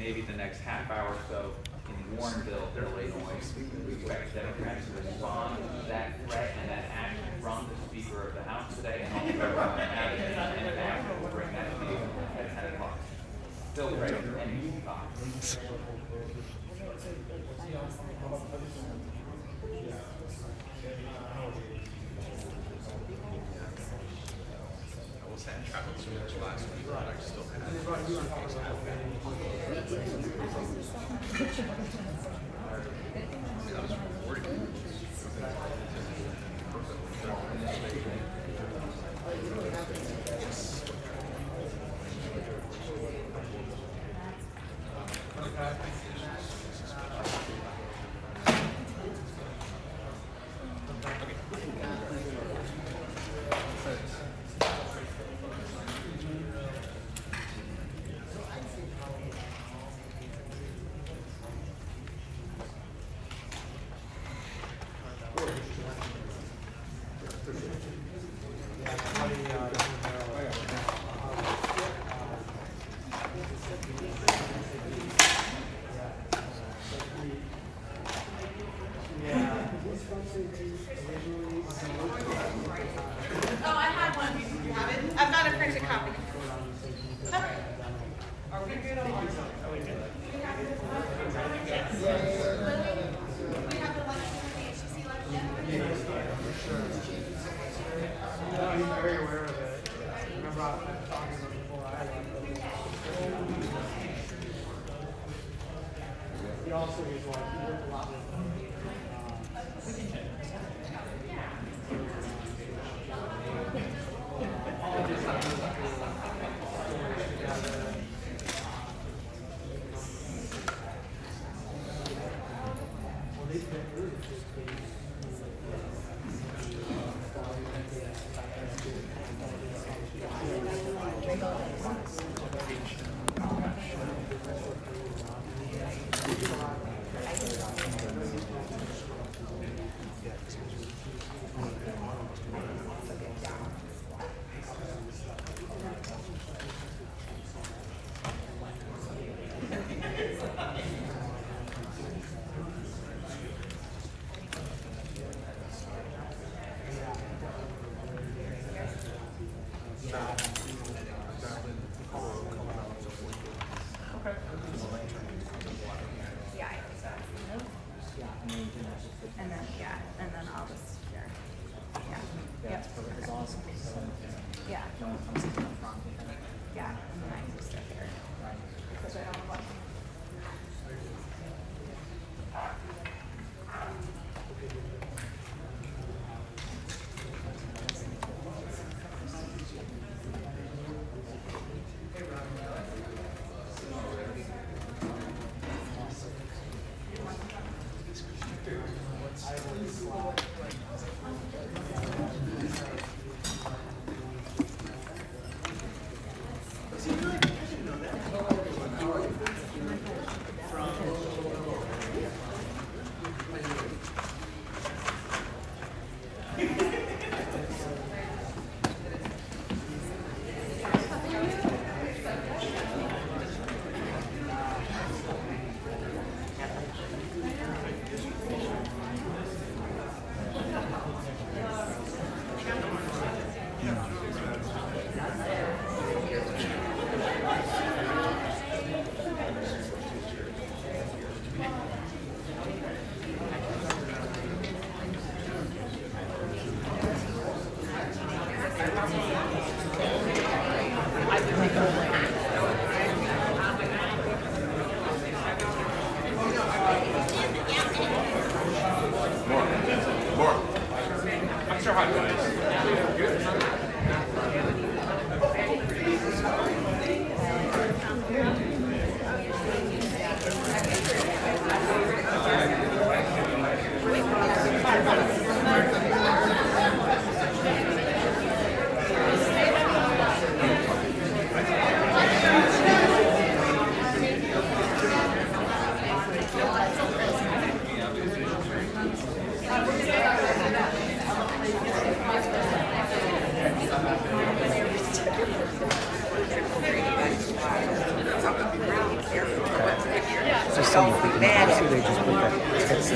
maybe the next half hour or so in Warrenville, Illinois. We expect Democrats to respond to that threat and that action from the Speaker of the House today, and also have it and back will bring that to you at 10 o'clock. Bill Craig, NBC Fox. I traveled so much last week that I still had I was recording.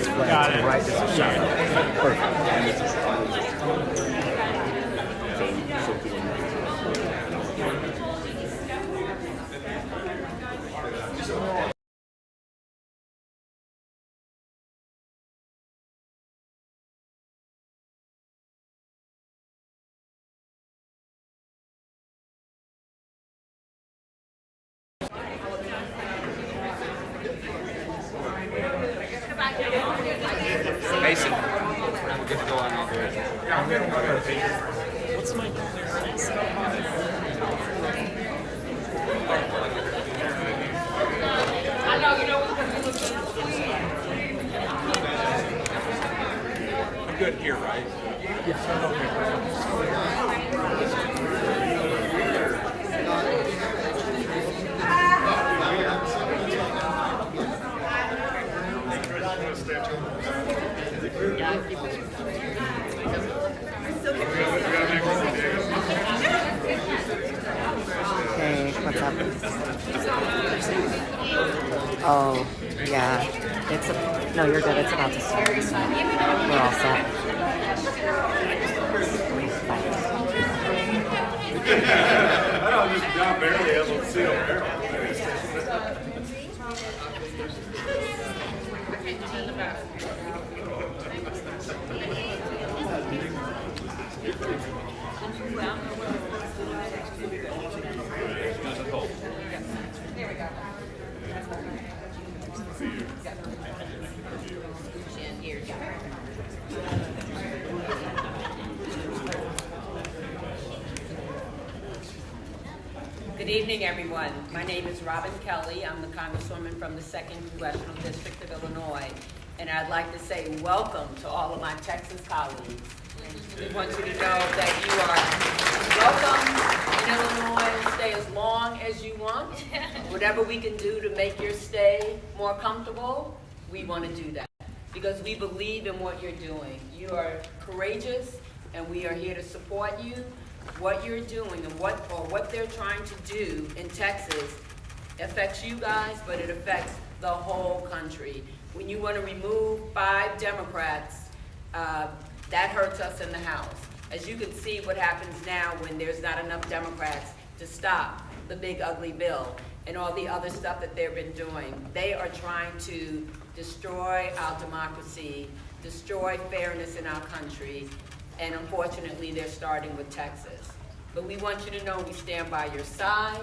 this flag to the right, this is shot. Mason, we're good to go on all there. What's my I know, you know, I'm good here, right? Hey, what's up? Oh, yeah. No, you're good. It's about to start. We're all set. I don't just John barely able to see over here. Good evening, everyone. My name is Kelly. I'm the Congresswoman from the 2nd Congressional District of Illinois. And I'd like to say welcome to all of my Texas colleagues. We want you to know that you are welcome in Illinois. Stay as long as you want. Whatever we can do to make your stay more comfortable, we want to do that. Because we believe in what you're doing. You are courageous, and we are here to support you. What you're doing and what they're trying to do in Texas affects you guys, but it affects the whole country. When you want to remove 5 Democrats, that hurts us in the House. As you can see what happens now when there's not enough Democrats to stop the big ugly bill and all the other stuff that they've been doing. They are trying to destroy our democracy, destroy fairness in our country, and unfortunately, they're starting with Texas. But we want you to know we stand by your side.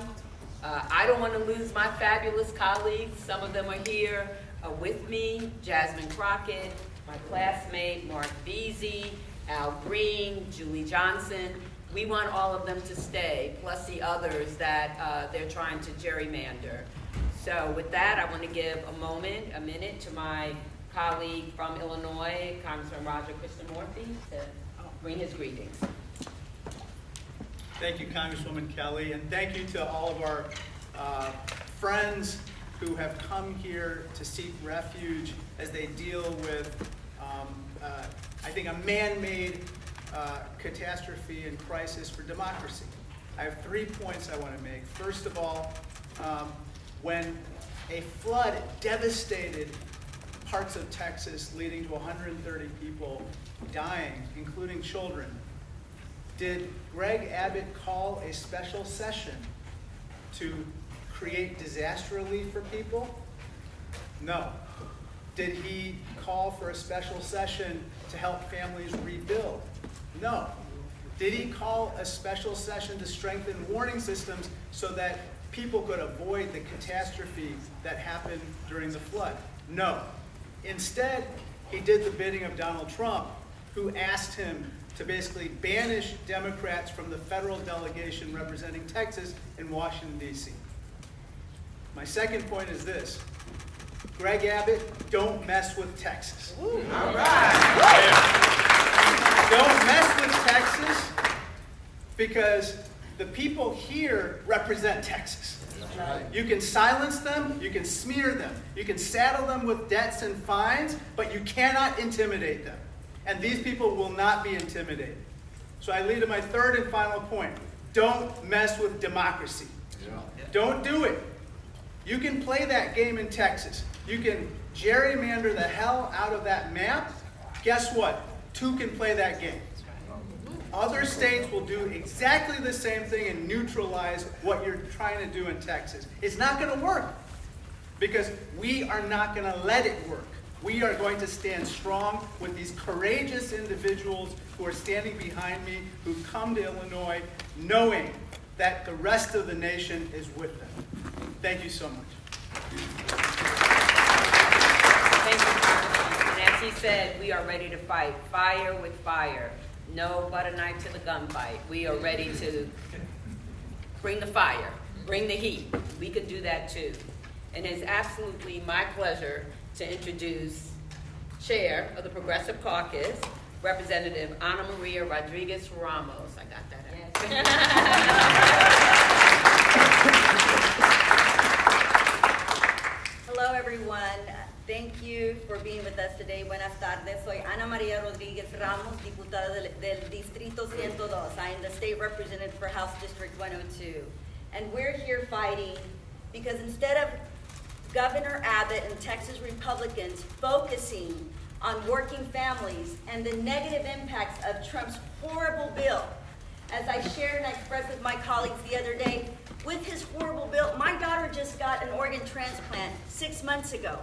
I don't want to lose my fabulous colleagues. Some of them are here with me. Jasmine Crockett, my classmate, Mark Veasey, Al Green, Julie Johnson. We want all of them to stay, plus the others that they're trying to gerrymander. So with that, I want to give a minute to my colleague from Illinois, Congressman Roger Krishnamurthy, to bring his greetings. Thank you, Congresswoman Kelly, and thank you to all of our friends who have come here to seek refuge as they deal with, I think, a man-made catastrophe and crisis for democracy. I have 3 points I want to make. First of all, when a flood devastated parts of Texas, leading to 130 people dying, including children, did Greg Abbott call a special session to create disaster relief for people? No. Did he call for a special session to help families rebuild? No. Did he call a special session to strengthen warning systems so that people could avoid the catastrophe that happened during the flood? No. Instead, he did the bidding of Donald Trump, who asked him to basically banish Democrats from the federal delegation representing Texas in Washington, D.C. My second point is this. Greg Abbott, don't mess with Texas. All right. Don't mess with Texas because the people here represent Texas. You can silence them, you can smear them, you can saddle them with debts and fines, but you cannot intimidate them. And these people will not be intimidated. So I lead to my third and final point. Don't mess with democracy. Don't do it. You can play that game in Texas. You can gerrymander the hell out of that map, guess what? 2 can play that game. Other states will do exactly the same thing and neutralize what you're trying to do in Texas. It's not going to work because we are not going to let it work. We are going to stand strong with these courageous individuals who are standing behind me, who come to Illinois knowing that the rest of the nation is with them. Thank you so much. Thank you, Congressman. And as he said, we are ready to fight fire with fire. No butter knife to the gunfight. We are ready to bring the fire, bring the heat. We can do that too. And it's absolutely my pleasure to introduce Chair of the Progressive Caucus, Representative Ana Maria Rodriguez Ramos. I got that out. Yes. Hello, everyone. Thank you for being with us today. Buenas tardes. Soy Ana Maria Rodriguez Ramos, diputada del Distrito 102. I am the state representative for House District 102. And we're here fighting because instead of Governor Abbott and Texas Republicans focusing on working families and the negative impacts of Trump's horrible bill, as I shared and I expressed with my colleagues the other day, with his horrible bill, my daughter just got an organ transplant 6 months ago.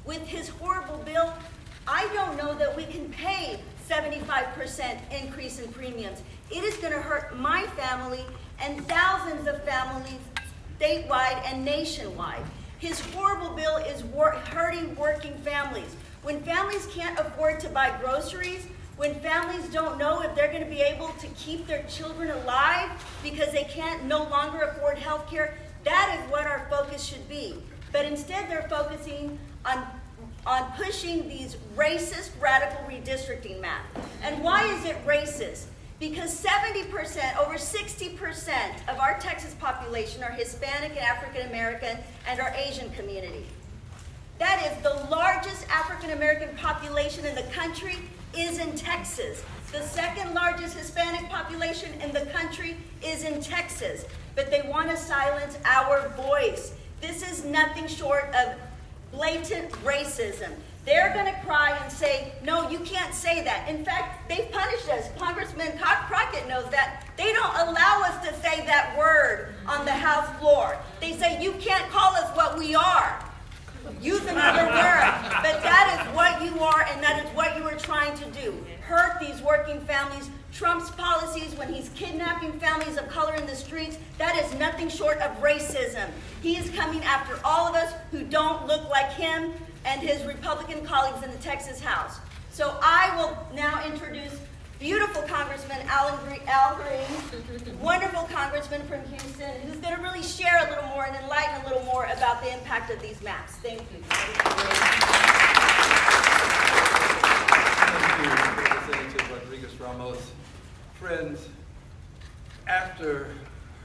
With his horrible bill, I don't know that we can pay 75% increase in premiums. It is going to hurt my family and thousands of families statewide and nationwide. His horrible bill is hurting working families. When families can't afford to buy groceries, when families don't know if they're going to be able to keep their children alive because they can't no longer afford health care, that is what our focus should be. But instead they're focusing on pushing these racist, radical redistricting maps. And why is it racist? Because 70%, over 60% of our Texas population are Hispanic and African American and our Asian community. That is the largest African American population in the country is in Texas. The second largest Hispanic population in the country is in Texas. But they want to silence our voice. This is nothing short of blatant racism. They're going to cry and say, no, you can't say that. In fact, they've punished us. Congressman Crockett knows that. They don't allow us to say that word on the House floor. They say, you can't call us what we are. Use another word. But that is what you are, and that is what you are trying to do. Hurt these working families. Trump's policies when he's kidnapping families of color in the streets, that is nothing short of racism. He is coming after all of us who don't look like him and his Republican colleagues in the Texas House. So I will now introduce beautiful Congressman Al Green, wonderful congressman from Houston, who's going to really share a little more and enlighten a little more about the impact of these maps. Thank you. Thank you, Representative Rodriguez Ramos. Friends, after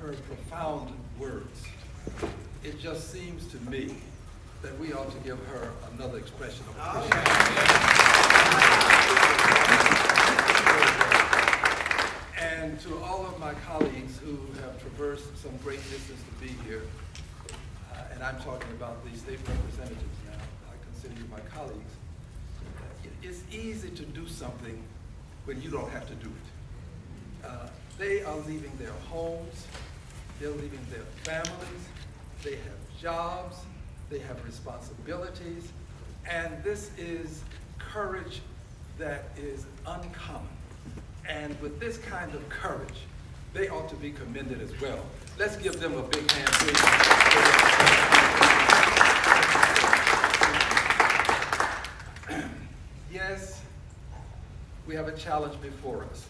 her profound words, it just seems to me that we ought to give her another expression of appreciation. And to all of my colleagues who have traversed some great distance to be here, and I'm talking about the state representatives now, I consider you my colleagues, it's easy to do something when you don't have to do it. They are leaving their homes, they're leaving their families, they have jobs, they have responsibilities, and this is courage that is uncommon. And with this kind of courage, they ought to be commended as well. Let's give them a big hand, please. Yes, we have a challenge before us.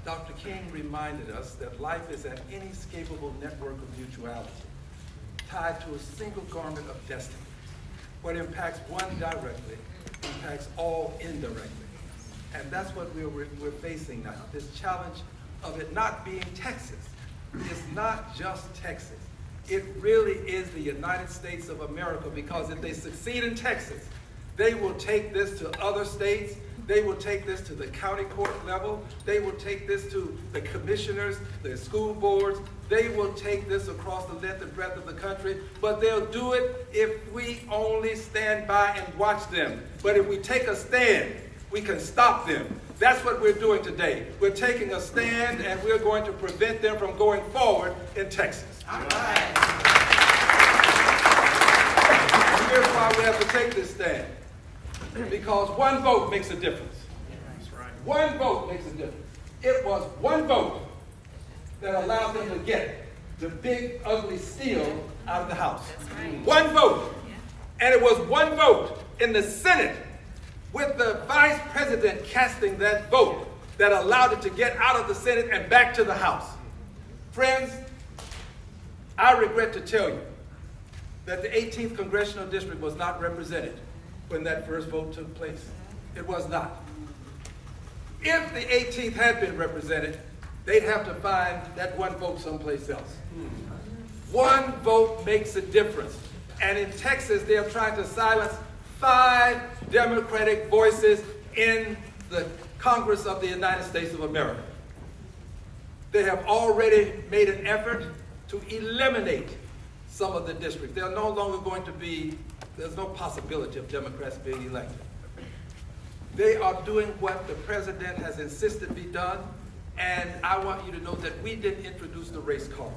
Dr. King reminded us that life is an inescapable network of mutuality, tied to a single garment of destiny. What impacts one directly impacts all indirectly. And that's what we're facing now, this challenge of it not being Texas. It's not just Texas. It really is the United States of America, because if they succeed in Texas, they will take this to other states, They will take this to the county court level. They will take this to the commissioners, the school boards. They will take this across the length and breadth of the country, but they'll do it if we only stand by and watch them. But if we take a stand, we can stop them. That's what we're doing today. We're taking a stand, and we're going to prevent them from going forward in Texas. All right. Here's why we have to take this stand. Because one vote makes a difference. That's right. One vote makes a difference. It was one vote that allowed them to get the big, ugly steal out of the House. That's right. One vote. And it was one vote in the Senate with the vice president casting that vote that allowed it to get out of the Senate and back to the House. Friends, I regret to tell you that the 18th Congressional District was not represented when that first vote took place. It was not. If the 18th had been represented, they'd have to find that one vote someplace else. One vote makes a difference. And in Texas, they're trying to silence 5 Democratic voices in the Congress of the United States of America. They have already made an effort to eliminate some of the districts. They're no longer going to be, there's no possibility of Democrats being elected. They are doing what the president has insisted be done, and I want you to know that we didn't introduce the race card.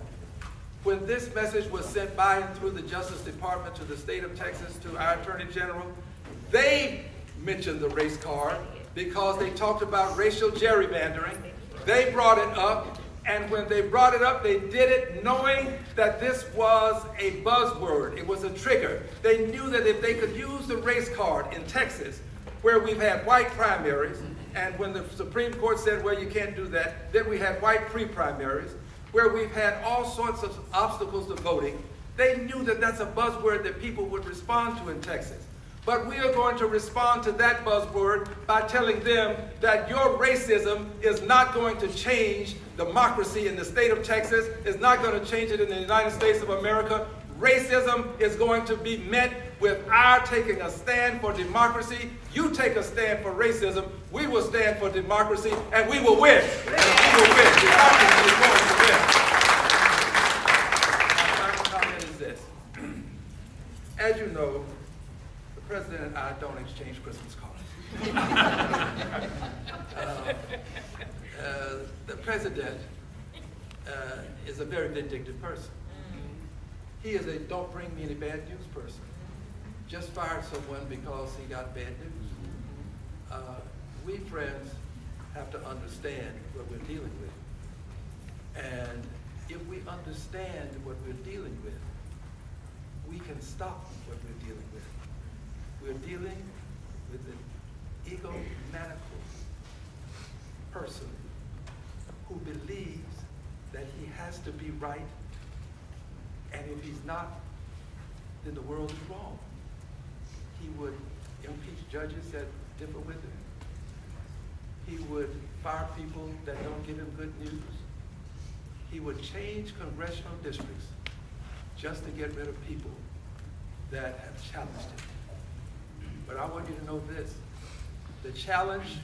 When this message was sent by and through the Justice Department to the state of Texas, to our Attorney General, they mentioned the race card because they talked about racial gerrymandering. They brought it up, and when they brought it up, they did it knowing that this was a buzzword. It was a trigger. They knew that if they could use the race card in Texas, where we've had white primaries, and when the Supreme Court said, well, you can't do that, then we had white pre-primaries, where we've had all sorts of obstacles to voting. They knew that that's a buzzword that people would respond to in Texas. But we are going to respond to that buzzword by telling them that your racism is not going to change democracy in the state of Texas, is not going to change it in the United States of America. Racism is going to be met with our taking a stand for democracy. You take a stand for racism, we will stand for democracy, and we will win. We will win. Democracy is going to win. My final comment is this. As you know, the president and I don't exchange Christmas cards. The president is a very vindictive person. He is a don't bring me any bad news person. Just fired someone because he got bad news. We friends have to understand what we're dealing with. And if we understand what we're dealing with, we can stop what we're dealing with. We're dealing with an egomaniacal person who believes that he has to be right, and if he's not, then the world is wrong. He would impeach judges that differ with him. He would fire people that don't give him good news. He would change congressional districts just to get rid of people that have challenged him. But I want you to know this. The challenge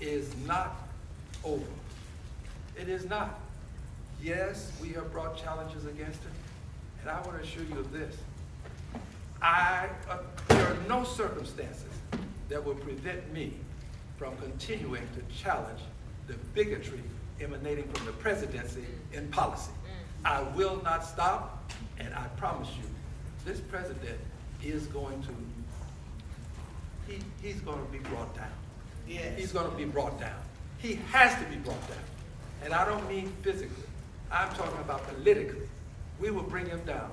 is not over. It is not. Yes, we have brought challenges against him, and I want to assure you of this. There are no circumstances that will prevent me from continuing to challenge the bigotry emanating from the presidency in policy. I will not stop, and I promise you, this president is going to, he's going to be brought down. Yes. He's going to be brought down. He has to be brought down. And I don't mean physically. I'm talking about politically. We will bring him down.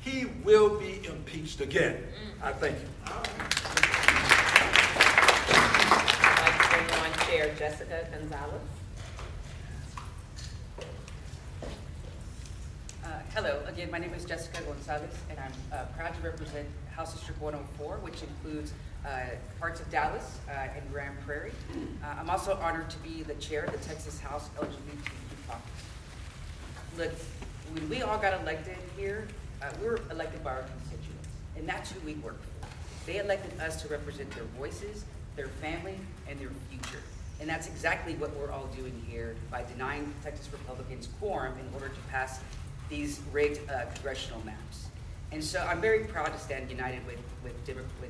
He will be impeached again. I thank you. I'd like to bring on Chair Jessica Gonzalez. Hello, again, my name is Jessica Gonzalez, and I'm proud to represent House District 104, which includes parts of Dallas and Grand Prairie. I'm also honored to be the chair of the Texas House LGBTQ caucus. Look, when we all got elected here, we were elected by our constituents, and that's who we work for. They elected us to represent their voices, their family, and their future. And that's exactly what we're all doing here by denying Texas Republicans quorum in order to pass these rigged congressional maps. And so I'm very proud to stand united with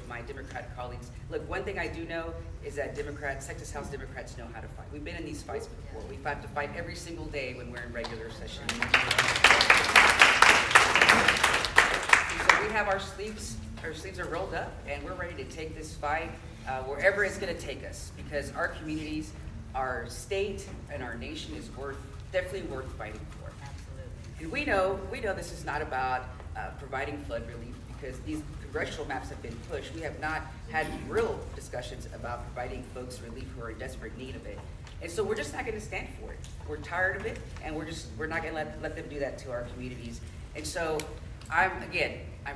my Democrat colleagues. Look, one thing I do know is that Texas House Democrats know how to fight. We've been in these fights before. We've had to fight every single day when we're in regular session. So we have our sleeves are rolled up, and we're ready to take this fight wherever it's going to take us, because our communities, our state, and our nation is definitely worth fighting for. Absolutely. And we know this is not about providing flood relief, because these congressional maps have been pushed. We have not had real discussions about providing folks relief who are in desperate need of it. And so we're just not going to stand for it. We're tired of it, and we're not going to let them do that to our communities. And so I'm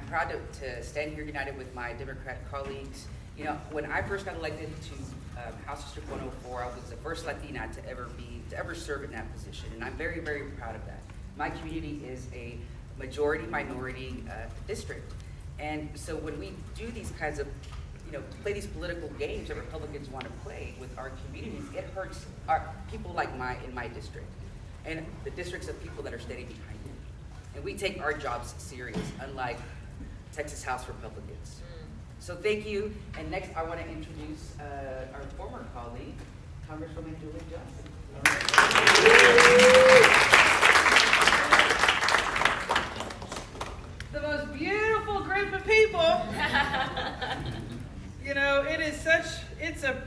proud to stand here united with my Democrat colleagues. You know, when I first got elected to House District 104, I was the first Latina to ever serve in that position, and I'm very, very proud of that. My community is a majority-minority district, and so when we do these kinds of, play these political games that Republicans want to play with our communities, it hurts our people in my district, and the districts of people that are standing behind me. And we take our jobs serious, unlike Texas House Republicans. So thank you. And next, I want to introduce our former colleague, Congresswoman Johnson. The most beautiful group of people.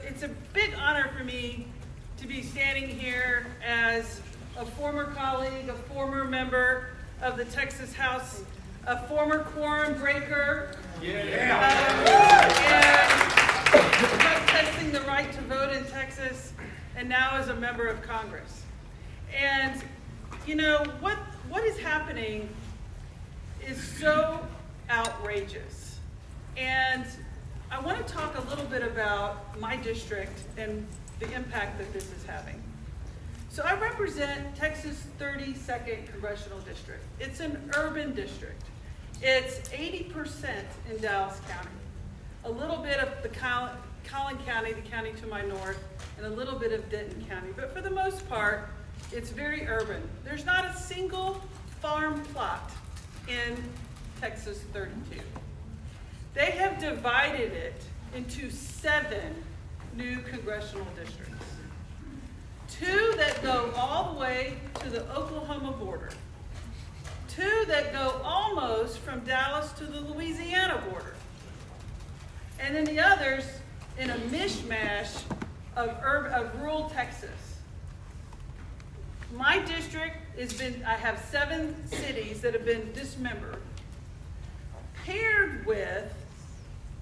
It's a big honor for me to be standing here as a former colleague, a former member of the Texas House, a former quorum breaker, and protesting the right to vote in Texas, and now as a member of Congress. And what is happening is so outrageous. And I want to talk a little bit about my district and the impact that this is having. So I represent Texas 32nd Congressional District. It's an urban district. It's 80% in Dallas County. A little bit of the Collin County, the county to my north, and a little bit of Dutton County. But for the most part, it's very urban. There's not a single farm plot in Texas 32. They have divided it into 7 new congressional districts. 2 that go all the way to the Oklahoma border. 2 that go almost from Dallas to the Louisiana border. And then the others in a mishmash of rural Texas. My district I have 7 cities that have been dismembered, paired with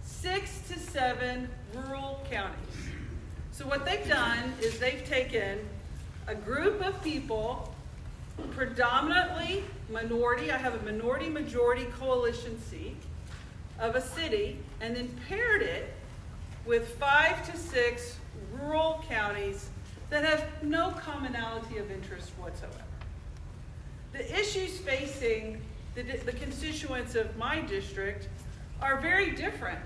6 to 7 rural counties. So what they've done is they've taken a group of people, predominantly minority, I have a minority-majority coalition seat of a city, and then paired it with 5 to 6 rural counties that have no commonality of interest whatsoever. The issues facing the constituents of my district are very different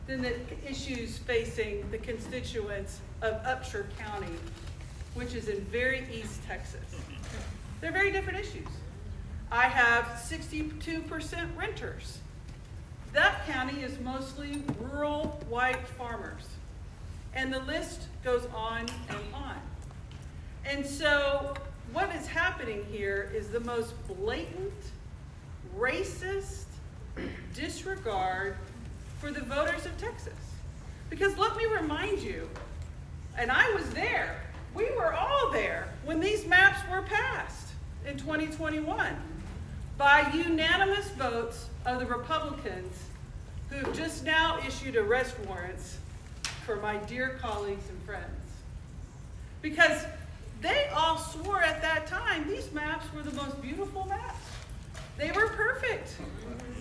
than the issues facing the constituents of Upshur County, which is in very East Texas. They're very different issues. I have 62% renters. That county is mostly rural white farmers. And the list goes on and on. And so what is happening here is the most blatant, racist disregard for the voters of Texas. Because let me remind you, and I was there, we were all there when these maps were passed in 2021 by unanimous votes of the Republicans who have just now issued arrest warrants for my dear colleagues and friends. Because they all swore at that time these maps were the most beautiful maps. They were perfect.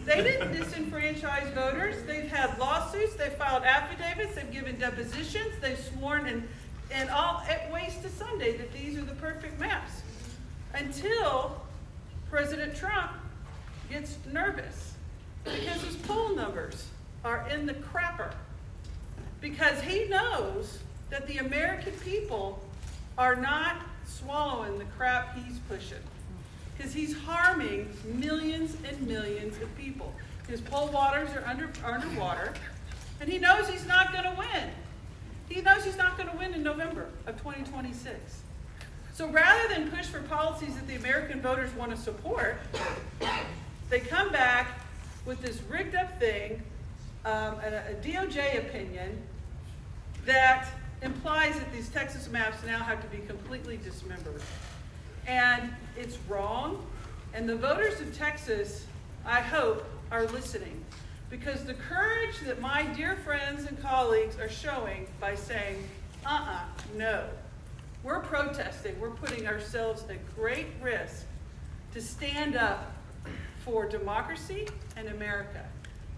They didn't disenfranchise voters. They've had lawsuits, they've filed affidavits, they've given depositions, they've sworn and all at waste to Sunday that these are the perfect maps. Until President Trump gets nervous because his poll numbers are in the crapper. because he knows that the American people are not swallowing the crap he's pushing. Because he's harming millions and millions of people. His poll waters are underwater, and he knows he's not going to win. He knows he's not going to win in November of 2026. So rather than push for policies that the American voters want to support, they come back with this rigged up thing, a DOJ opinion that implies that these Texas maps now have to be completely dismembered. And it's wrong, and the voters of Texas, I hope, are listening. Because the courage that my dear friends and colleagues are showing by saying, no, we're protesting, we're putting ourselves at great risk to stand up for democracy and America.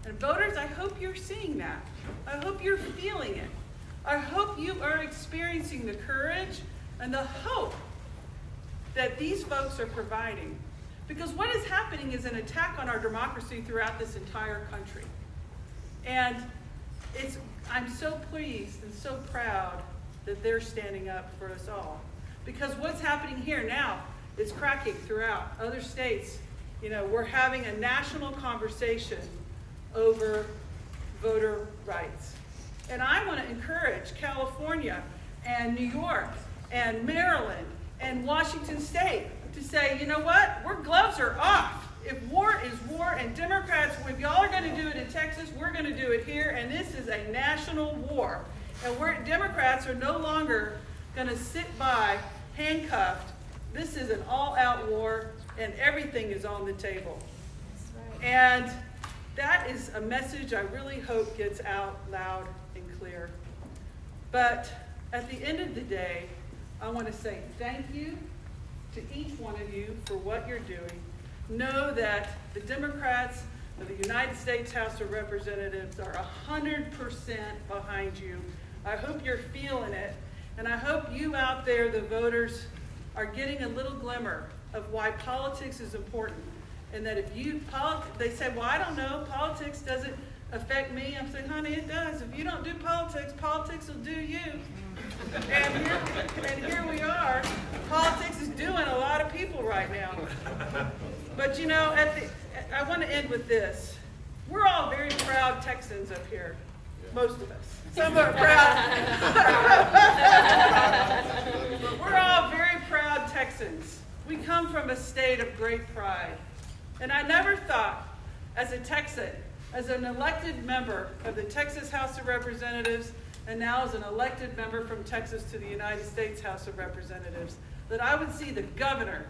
And voters, I hope you're seeing that. I hope you're feeling it. I hope you are experiencing the courage and the hope that these folks are providing. Because what is happening is an attack on our democracy throughout this entire country. And I'm so pleased and so proud that they're standing up for us all. Because what's happening here now is cracking throughout other states. You know, we're having a national conversation over voter rights. And I want to encourage California and New York and Maryland and Washington State to say, you know what, gloves are off. If war is war, and Democrats, if y'all are going to do it in Texas, we're going to do it here, and this is a national war. And Democrats are no longer going to sit by handcuffed. This is an all-out war, and everything is on the table. And that is a message I really hope gets out loud and clear. But at the end of the day, I want to say thank you to each one of you for what you're doing. Know that the Democrats of the United States House of Representatives are 100% behind you. I hope you're feeling it, and I hope you out there, the voters, are getting a little glimmer of why politics is important. And that if they say, well, I don't know, politics doesn't affect me. I'm saying, honey, it does. If you don't do politics, politics will do you. And here we are. Politics is doing a lot of people right now. But you know, I want to end with this. We're all very proud Texans up here. Most of us. Some are proud. But we're all very proud Texans. We come from a state of great pride. And I never thought, as a Texan, as an elected member of the Texas House of Representatives, and now as an elected member from Texas to the United States House of Representatives, that I would see the governor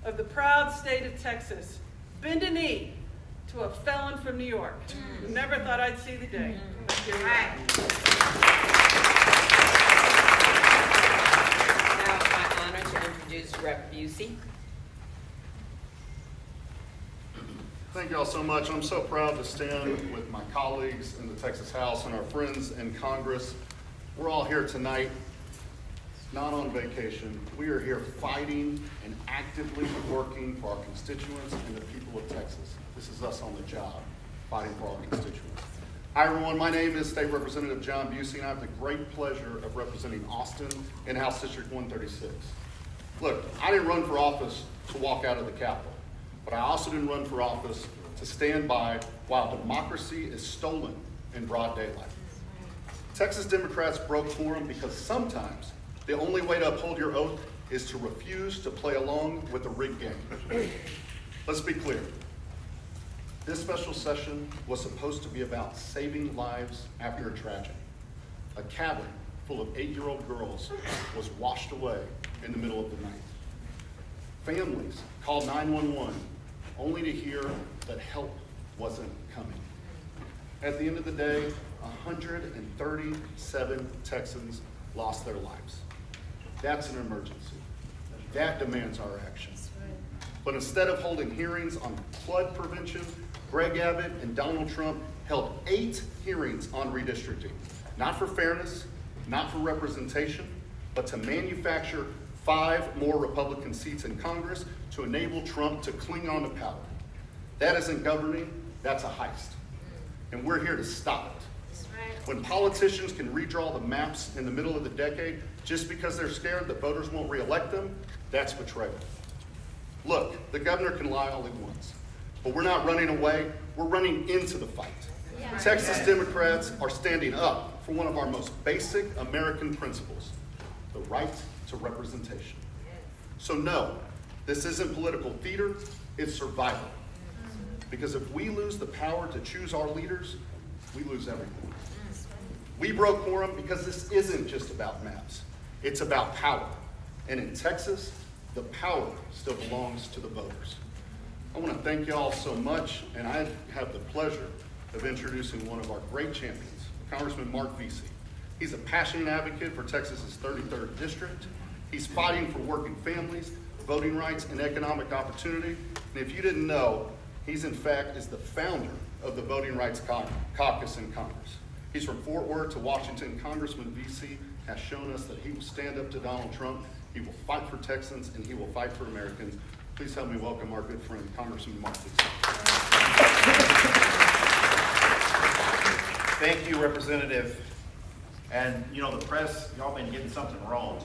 of the proud state of Texas bend a knee to a felon from New York. Never thought I'd see the day. But here we are. Now it's my honor to introduce Rep. Bucy. Thank y'all so much. I'm so proud to stand with my colleagues in the Texas House and our friends in Congress. We're all here tonight, not on vacation. We are here fighting and actively working for our constituents and the people of Texas. This is us on the job, fighting for our constituents. Hi everyone, my name is State Representative John Bucy, and I have the great pleasure of representing Austin in House District 136. Look, I didn't run for office to walk out of the Capitol. But I also didn't run for office to stand by while democracy is stolen in broad daylight. Texas Democrats broke quorum because sometimes the only way to uphold your oath is to refuse to play along with the rigged game. Let's be clear. This special session was supposed to be about saving lives after a tragedy. A cabin full of 8-year-old girls was washed away in the middle of the night. Families called 911 only to hear that help wasn't coming. At the end of the day, 137 Texans lost their lives. That's an emergency. That demands our action. But instead of holding hearings on flood prevention, Greg Abbott and Donald Trump held 8 hearings on redistricting. Not for fairness, not for representation, but to manufacture 5 more Republican seats in Congress to enable Trump to cling on to power. That isn't governing, that's a heist. And we're here to stop it. When politicians can redraw the maps in the middle of the decade just because they're scared that voters won't reelect them, that's betrayal. Look, the governor can lie all he wants, but we're not running away, we're running into the fight. Texas Democrats are standing up for one of our most basic American principles, the right to representation. So no, this isn't political theater, it's survival. Because if we lose the power to choose our leaders, we lose everything. We broke quorum because this isn't just about maps, it's about power. And in Texas, the power still belongs to the voters. I want to thank you all so much, and I have the pleasure of introducing one of our great champions, Congressman Veasey. He's a passionate advocate for Texas's 33rd district. He's fighting for working families, voting rights, and economic opportunity. And if you didn't know, he's in fact is the founder of the Voting Rights Caucus in Congress. He's from Fort Worth to Washington. Congressman Veasey has shown us that he will stand up to Donald Trump, he will fight for Texans, and he will fight for Americans. Please help me welcome our good friend, Congressman Veasey. Thank you, Representative. And you know, the press, y'all been getting something wrong.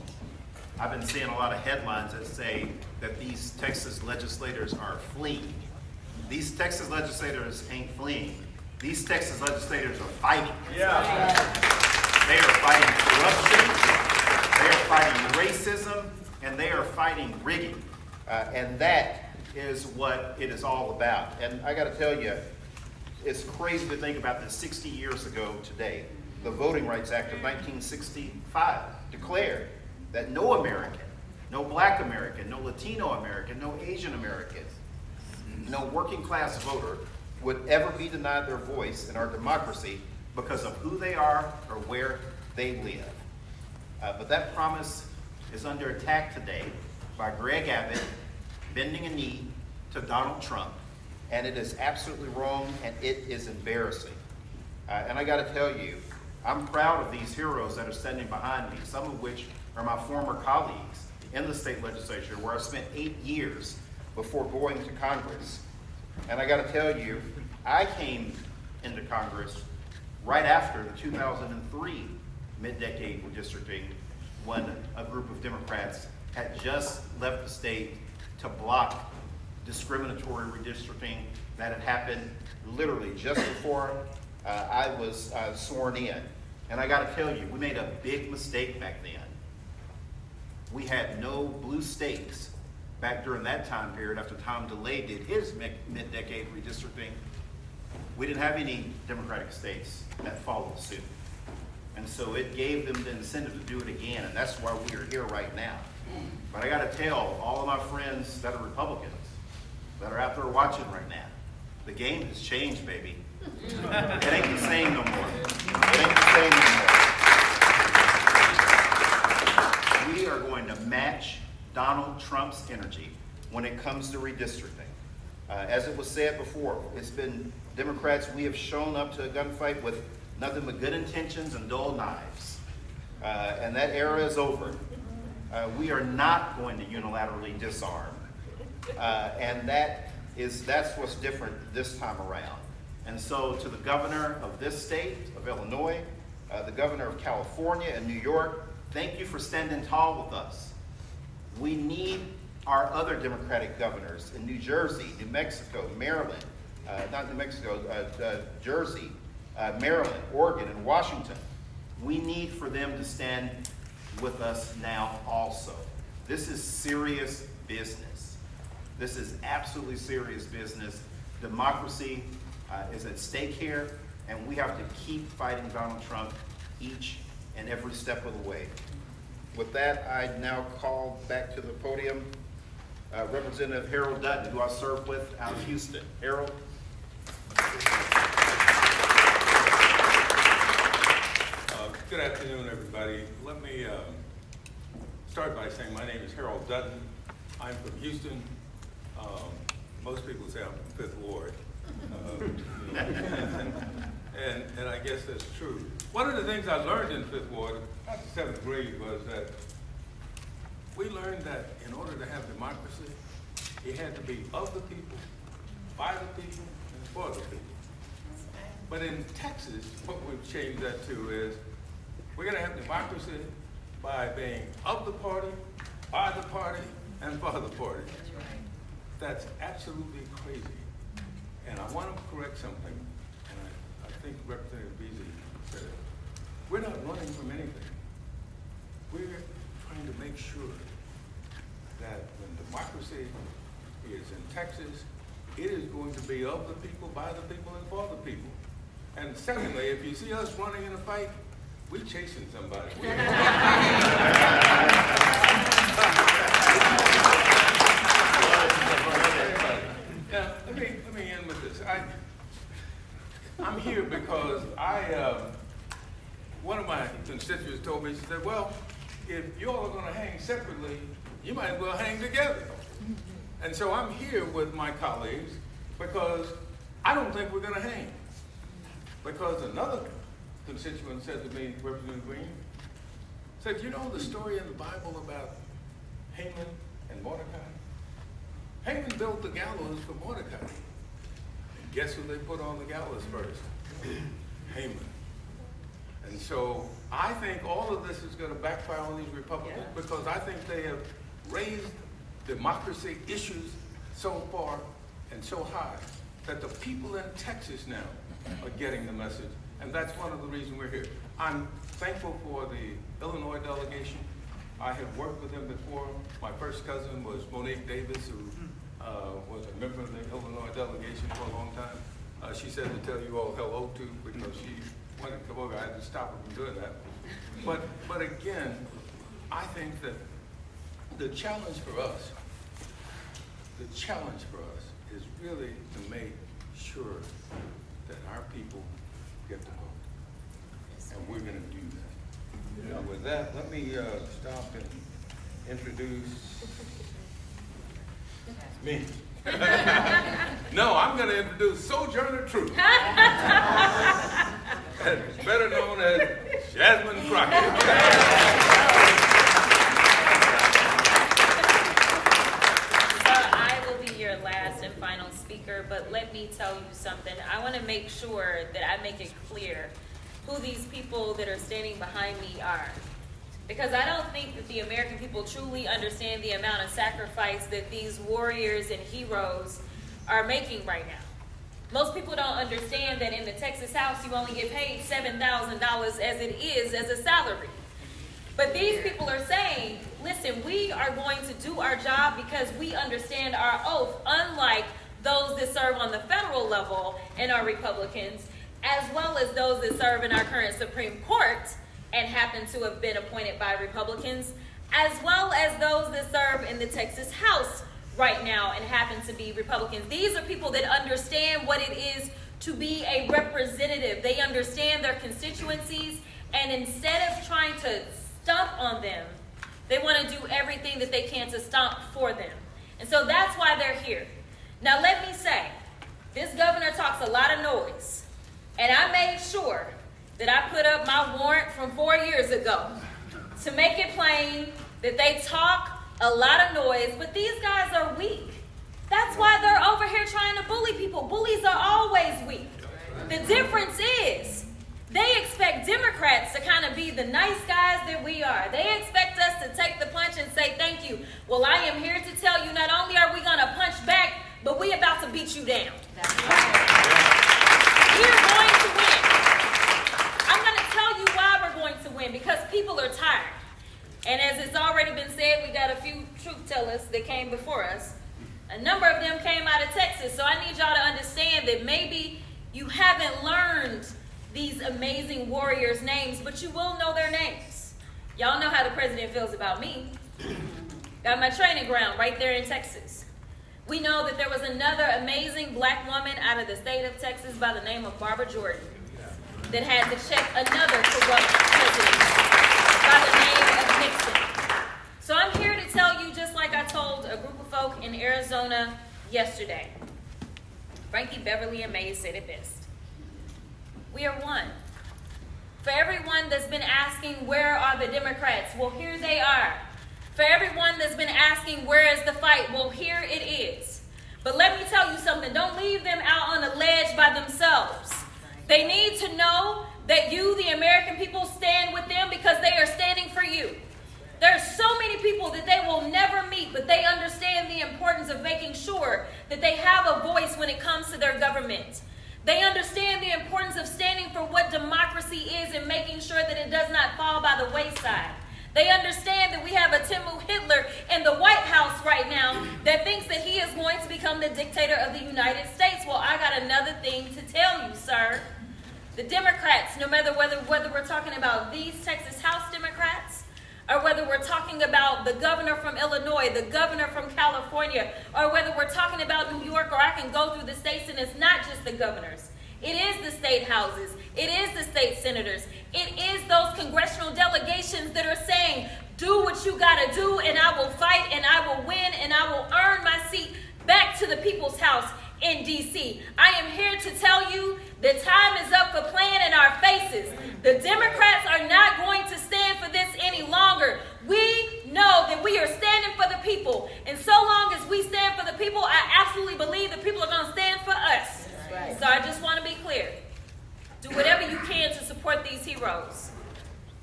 I've been seeing a lot of headlines that say that these Texas legislators are fleeing. These Texas legislators ain't fleeing. These Texas legislators are fighting. Yeah. They are fighting corruption, they are fighting racism, and they are fighting rigging. And that is what it is all about. And I gotta tell you, it's crazy to think about that 60 years ago today, the Voting Rights Act of 1965 declared that no American, no Black American, no Latino American, no Asian American, no working class voter would ever be denied their voice in our democracy because of who they are or where they live. But that promise is under attack today by Greg Abbott bending a knee to Donald Trump. And it is absolutely wrong, and it is embarrassing. And I gotta tell you, I'm proud of these heroes that are standing behind me, some of which are my former colleagues in the state legislature, where I spent 8 years before going to Congress. And I gotta tell you, I came into Congress right after the 2003 mid-decade redistricting, when a group of Democrats had just left the state to block discriminatory redistricting that had happened literally just before I was sworn in. And I gotta tell you, we made a big mistake back then. We had no blue states back during that time period after Tom DeLay did his mid-decade redistricting. We didn't have any Democratic states that followed suit. And so it gave them the incentive to do it again, and that's why we are here right now. But I gotta tell all of my friends that are Republicans, that are out there watching right now, the game has changed, baby. It ain't the same no more. It ain't the same no more. We are going to match Donald Trump's energy when it comes to redistricting. As it was said before, it's been Democrats, we have shown up to a gunfight with nothing but good intentions and dull knives. And that era is over. We are not going to unilaterally disarm. And that's what's different this time around. And so to the governor of this state, of Illinois, the governor of California and New York, thank you for standing tall with us. We need our other Democratic governors in New Jersey, New Mexico, Maryland, not New Mexico, Jersey, Maryland, Oregon, and Washington. We need for them to stand with us now also. This is serious business. This is absolutely serious business. Democracy is at stake here, and we have to keep fighting Donald Trump each and every step of the way. With that, I now call back to the podium Representative Harold Dutton, who I served with out of Houston. Harold. Good afternoon, everybody. Let me start by saying my name is Harold Dutton. I'm from Houston. Most people say I'm from 5th Ward. And I guess that's true. One of the things I learned in 5th Ward, after 7th grade, was that we learned that in order to have democracy, it had to be of the people, by the people, and for the people. But in Texas, what we've changed that to is we're going to have democracy by being of the party, by the party, and for the party. That's absolutely crazy. And I want to correct something, and I think Representative Veasey said it. We're not running from anything. We're trying to make sure that when democracy is in Texas, it is going to be of the people, by the people, and for the people. And secondly, if you see us running in a fight, we're chasing somebody. Now, let me end with this. I'm here because one of my constituents told me, she said, well, if you all are going to hang separately, you might as well hang together. And so I'm here with my colleagues because I don't think we're going to hang. Because another constituent said to me, Representative Green, said, you know the story in the Bible about Haman and Mordecai? Haman built the gallows for Mordecai. And guess who they put on the gallows first? Haman. And so I think all of this is going to backfire on these Republicans because I think they have raised democracy issues so far and so high that the people in Texas now are getting the message. And that's one of the reasons we're here. I'm thankful for the Illinois delegation. I have worked with them before. My first cousin was Monique Davis, who was a member of the Illinois delegation for a long time. She said to tell you all hello to because she wanted to come over. I had to stop her from doing that. But again, I think that the challenge for us is really to make sure that our people get to vote. And we're going to do that. Yeah. With that, let me stop and introduce me. No, I'm going to introduce Sojourner Truth. Better known as Jasmine Crockett. Last and final speaker, but let me tell you something. I want to make sure that I make it clear who these people that are standing behind me are. Because I don't think that the American people truly understand the amount of sacrifice that these warriors and heroes are making right now. Most people don't understand that in the Texas House, you only get paid $7,000 as it is as a salary. But these people are saying, listen, we are going to do our job because we understand our oath, unlike those that serve on the federal level and are Republicans, as well as those that serve in our current Supreme Court and happen to have been appointed by Republicans, as well as those that serve in the Texas House right now and happen to be Republicans. These are people that understand what it is to be a representative. They understand their constituencies, and instead of trying to stomp on them, they want to do everything that they can to stomp for them. And so that's why they're here. Now let me say, this governor talks a lot of noise. And I made sure that I put up my warrant from 4 years ago to make it plain that they talk a lot of noise, but these guys are weak. That's why they're over here trying to bully people. Bullies are always weak. The difference is, they expect Democrats to kind of be the nice guys that we are. They expect us to take the punch and say thank you. Well, I am here to tell you, not only are we going to punch back, but we're about to beat you down. That's right. We're going to win. I'm going to tell you why we're going to win, because people are tired. And as it's already been said, we got a few truth tellers that came before us. A number of them came out of Texas, so I need y'all to understand that maybe you haven't learned these amazing warriors' names, but you will know their names. Y'all know how the president feels about me. Got my training ground right there in Texas. We know that there was another amazing black woman out of the state of Texas by the name of Barbara Jordan that had to check another corrupt president by the name of Nixon. So I'm here to tell you, just like I told a group of folk in Arizona yesterday. Frankie, Beverly, and Mays said it best. We are one. For everyone that's been asking, where are the Democrats? Well, here they are. For everyone that's been asking, where is the fight? Well, here it is. But let me tell you something. Don't leave them out on the ledge by themselves. They need to know that you, the American people, stand with them because they are standing for you. There are so many people that they will never meet, but they understand the importance of making sure that they have a voice when it comes to their government. They understand the importance of standing for what democracy is and making sure that it does not fall by the wayside. They understand that we have a Timmu Hitler in the White House right now that thinks that he is going to become the dictator of the United States. Well, I got another thing to tell you, sir. The Democrats, no matter whether we're talking about these Texas House Democrats, or whether we're talking about the governor from Illinois, the governor from California, or whether we're talking about New York, or I can go through the states and it's not just the governors. It is the state houses. It is the state senators. It is those congressional delegations that are saying, do what you gotta do and I will fight and I will win and I will earn my seat back to the people's house in DC. I am here to tell you the time is up for playing in our faces. The Democrats are not going to stand for this any longer. We know that we are standing for the people. And so long as we stand for the people, I absolutely believe the people are going to stand for us. Right. So I just want to be clear. Do whatever you can to support these heroes.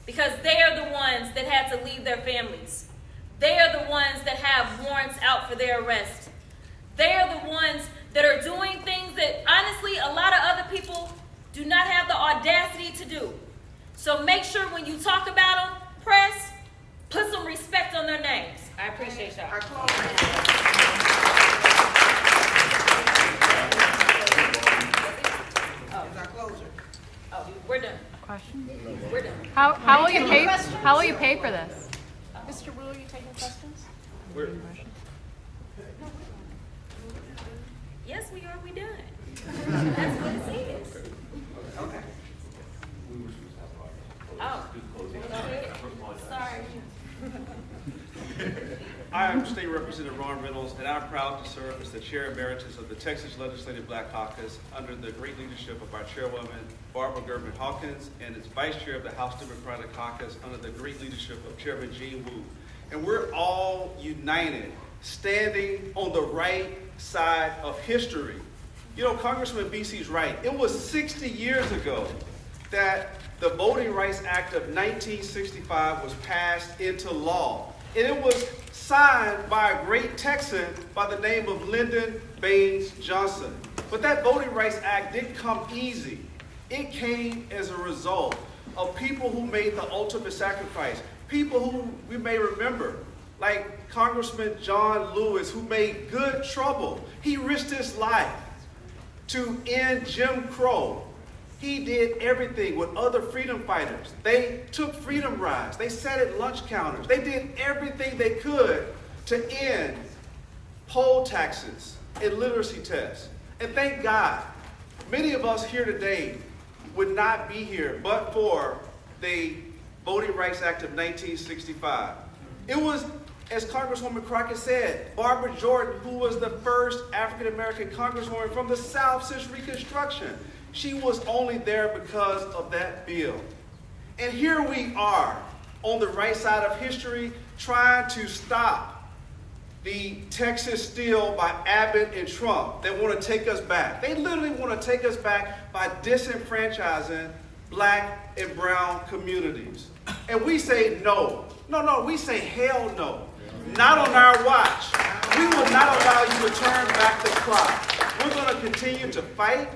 Because they are the ones that had to leave their families. They are the ones that have warrants out for their arrest. They are the ones that are doing things that, honestly, a lot of other people do not have the audacity to do. So make sure when you talk about them, press, put some respect on their names. I appreciate y'all. Oh, we're done. Question? We're done. How will you pay? How will you pay for this? Mr. Wu, are you taking questions? Yes, we are. We done. That's what it is. Okay. Oh. Sorry. I am State Representative Ron Reynolds, and I'm proud to serve as the Chair Emeritus of the Texas Legislative Black Caucus under the great leadership of our Chairwoman, Barbara Gervin Hawkins, and as Vice Chair of the House Democratic Caucus under the great leadership of Chairman Gene Wu. And we're all united, standing on the right side of history. You know, Congressman Veasey's right. It was 60 years ago that the Voting Rights Act of 1965 was passed into law. And it was signed by a great Texan by the name of Lyndon Baines Johnson. But that Voting Rights Act didn't come easy. It came as a result of people who made the ultimate sacrifice. People who we may remember, like Congressman John Lewis, who made good trouble. He risked his life to end Jim Crow. He did everything with other freedom fighters. They took freedom rides. They sat at lunch counters. They did everything they could to end poll taxes and literacy tests. And thank God, many of us here today would not be here but for the Voting Rights Act of 1965. It was, as Congresswoman Crockett said, Barbara Jordan, who was the first African-American Congresswoman from the South since Reconstruction. She was only there because of that bill. And here we are on the right side of history trying to stop the Texas steal by Abbott and Trump that want to take us back. They literally want to take us back by disenfranchising black and brown communities. And we say no. No, we say hell no. Not on our watch. We will not allow you to turn back the clock. We're going to continue to fight.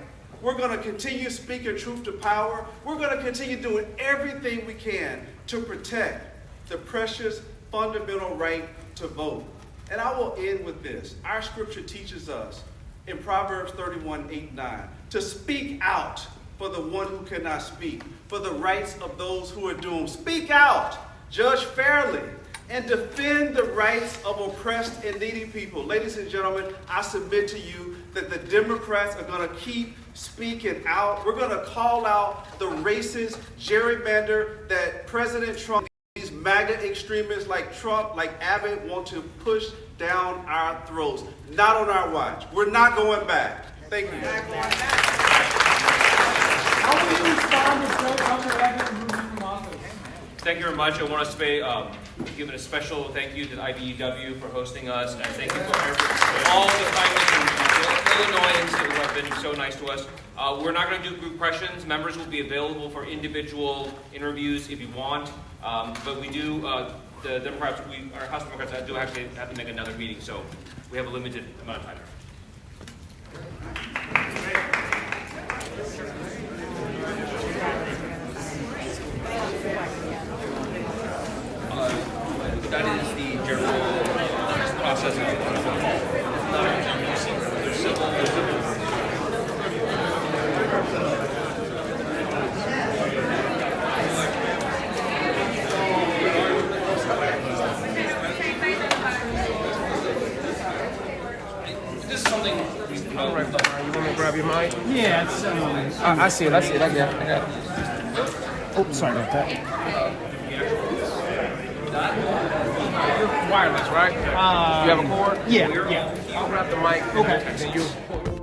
We're going to continue speaking truth to power. We're going to continue doing everything we can to protect the precious fundamental right to vote. And I will end with this. Our scripture teaches us in Proverbs 31:8-9 to speak out for the one who cannot speak, for the rights of those who are doomed. Speak out, judge fairly, and defend the rights of oppressed and needy people. Ladies and gentlemen, I submit to you that the Democrats are going to keep speaking out. We're going to call out the racist gerrymander that President Trump, these MAGA extremists like Trump, like Abbott, want to push down our throats. Not on our watch. We're not going back. Thank you. How will you respond to Governor Abbott removing from office? Thank you very much. I want to say, give a special thank you to the IBEW for hosting us, and thank you for all the kindness and Illinoisans who have been so nice to us. We're not going to do group questions. Members will be available for individual interviews if you want. But we do, the Democrats, our House Democrats do actually have to make another meeting, so we have a limited amount of time. That is the general process. This is something we You want me to grab your mic? Yeah, it's, I see it. I got it. oh, sorry about that. Wireless, right? You have a cord? Yeah. I'll grab the mic. Okay. And then you.